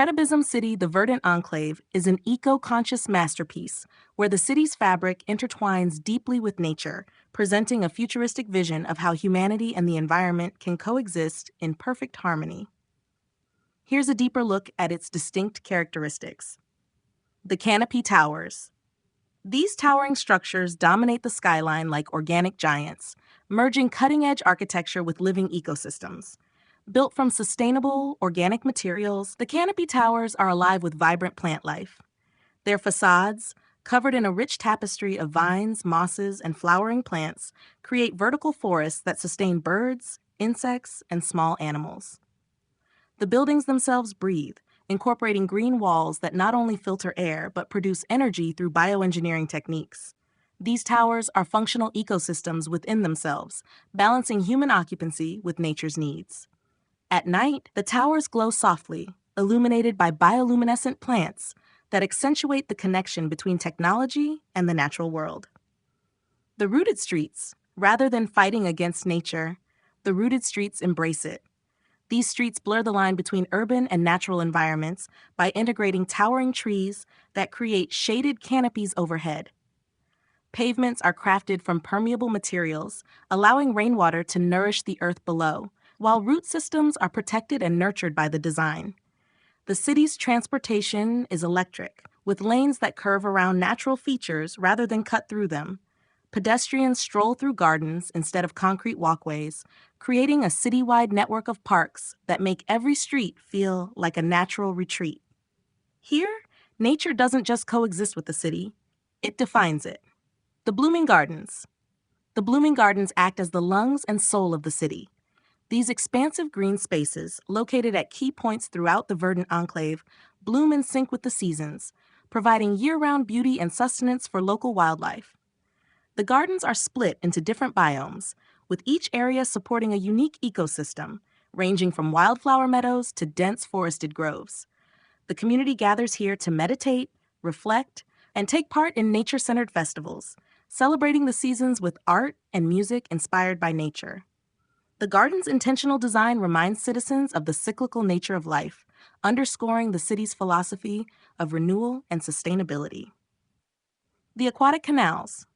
Incredibism City, the Verdant Enclave, is an eco-conscious masterpiece where the city's fabric intertwines deeply with nature, presenting a futuristic vision of how humanity and the environment can coexist in perfect harmony. Here's a deeper look at its distinct characteristics. The canopy towers. These towering structures dominate the skyline like organic giants, merging cutting-edge architecture with living ecosystems. Built from sustainable, organic materials, the canopy towers are alive with vibrant plant life. Their facades, covered in a rich tapestry of vines, mosses, and flowering plants, create vertical forests that sustain birds, insects, and small animals. The buildings themselves breathe, incorporating green walls that not only filter air but produce energy through bioengineering techniques. These towers are functional ecosystems within themselves, balancing human occupancy with nature's needs. At night, the towers glow softly, illuminated by bioluminescent plants that accentuate the connection between technology and the natural world. The rooted streets, rather than fighting against nature, the rooted streets embrace it. These streets blur the line between urban and natural environments by integrating towering trees that create shaded canopies overhead. Pavements are crafted from permeable materials, allowing rainwater to nourish the earth below, while root systems are protected and nurtured by the design. The city's transportation is electric, with lanes that curve around natural features rather than cut through them. Pedestrians stroll through gardens instead of concrete walkways, creating a citywide network of parks that make every street feel like a natural retreat. Here, nature doesn't just coexist with the city, it defines it. The blooming gardens. The blooming gardens act as the lungs and soul of the city. These expansive green spaces, located at key points throughout the verdant enclave, bloom in sync with the seasons, providing year-round beauty and sustenance for local wildlife. The gardens are split into different biomes, with each area supporting a unique ecosystem, ranging from wildflower meadows to dense forested groves. The community gathers here to meditate, reflect, and take part in nature-centered festivals, celebrating the seasons with art and music inspired by nature. The garden's intentional design reminds citizens of the cyclical nature of life, underscoring the city's philosophy of renewal and sustainability. The aquatic canals.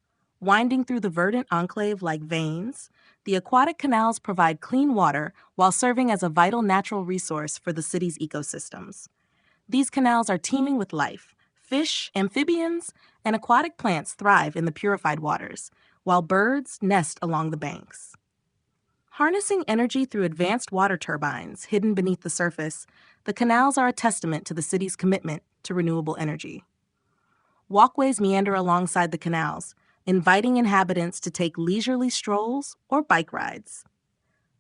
Winding through the verdant enclave like veins, the aquatic canals provide clean water while serving as a vital natural resource for the city's ecosystems. These canals are teeming with life. Fish, amphibians, and aquatic plants thrive in the purified waters, while birds nest along the banks. Harnessing energy through advanced water turbines hidden beneath the surface, the canals are a testament to the city's commitment to renewable energy. Walkways meander alongside the canals, inviting inhabitants to take leisurely strolls or bike rides.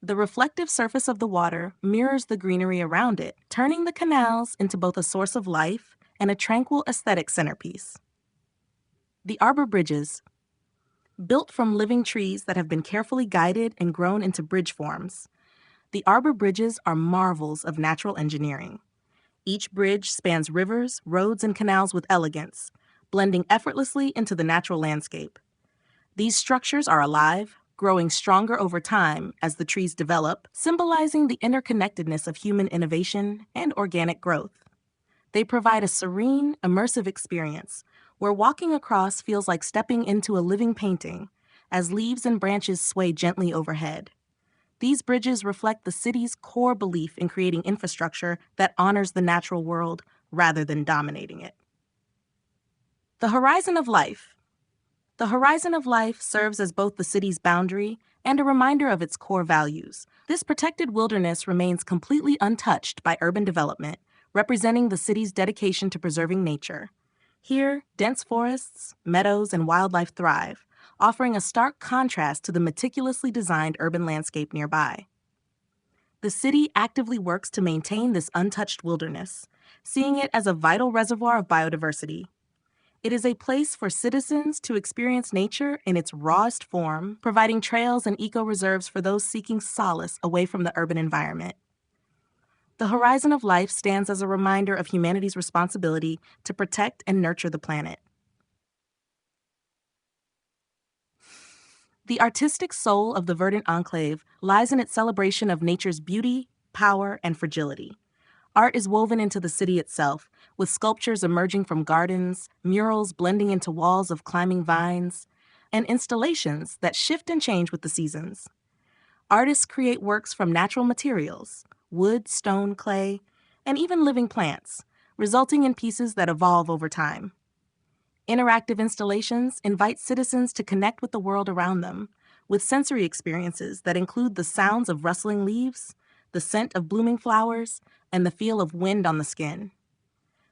The reflective surface of the water mirrors the greenery around it, turning the canals into both a source of life and a tranquil aesthetic centerpiece. The arbor bridges. Built from living trees that have been carefully guided and grown into bridge forms, the arbor bridges are marvels of natural engineering. Each bridge spans rivers, roads, and canals with elegance, blending effortlessly into the natural landscape. These structures are alive, growing stronger over time as the trees develop, symbolizing the interconnectedness of human innovation and organic growth. They provide a serene, immersive experience where walking across feels like stepping into a living painting as leaves and branches sway gently overhead. These bridges reflect the city's core belief in creating infrastructure that honors the natural world rather than dominating it. The horizon of life. The horizon of life serves as both the city's boundary and a reminder of its core values. This protected wilderness remains completely untouched by urban development, representing the city's dedication to preserving nature. Here, dense forests, meadows, and wildlife thrive, offering a stark contrast to the meticulously designed urban landscape nearby. The city actively works to maintain this untouched wilderness, seeing it as a vital reservoir of biodiversity. It is a place for citizens to experience nature in its rawest form, providing trails and eco-reserves for those seeking solace away from the urban environment. The horizon of life stands as a reminder of humanity's responsibility to protect and nurture the planet. The artistic soul of the verdant enclave lies in its celebration of nature's beauty, power, and fragility. Art is woven into the city itself, with sculptures emerging from gardens, murals blending into walls of climbing vines, and installations that shift and change with the seasons. Artists create works from natural materials, wood, stone, clay, and even living plants, resulting in pieces that evolve over time. Interactive installations invite citizens to connect with the world around them, with sensory experiences that include the sounds of rustling leaves, the scent of blooming flowers, and the feel of wind on the skin.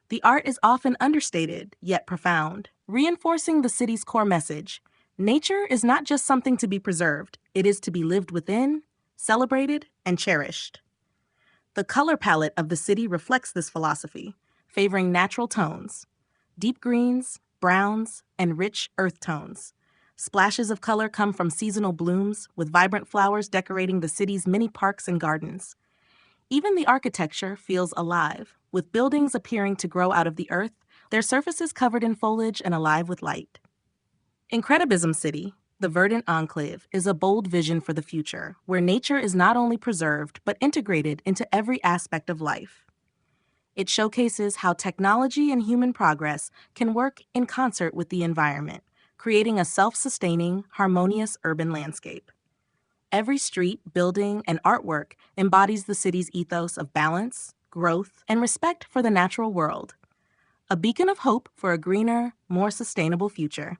The art is often understated, yet profound, reinforcing the city's core message. Nature is not just something to be preserved, it is to be lived within, celebrated, and cherished. The color palette of the city reflects this philosophy, favoring natural tones, deep greens, browns, and rich earth tones. Splashes of color come from seasonal blooms, with vibrant flowers decorating the city's many parks and gardens. Even the architecture feels alive, with buildings appearing to grow out of the earth, their surfaces covered in foliage and alive with light. Incredibism City, the verdant enclave, is a bold vision for the future, where nature is not only preserved but integrated into every aspect of life. It showcases how technology and human progress can work in concert with the environment, creating a self-sustaining, harmonious urban landscape. Every street, building, and artwork embodies the city's ethos of balance, growth, and respect for the natural world, a beacon of hope for a greener, more sustainable future.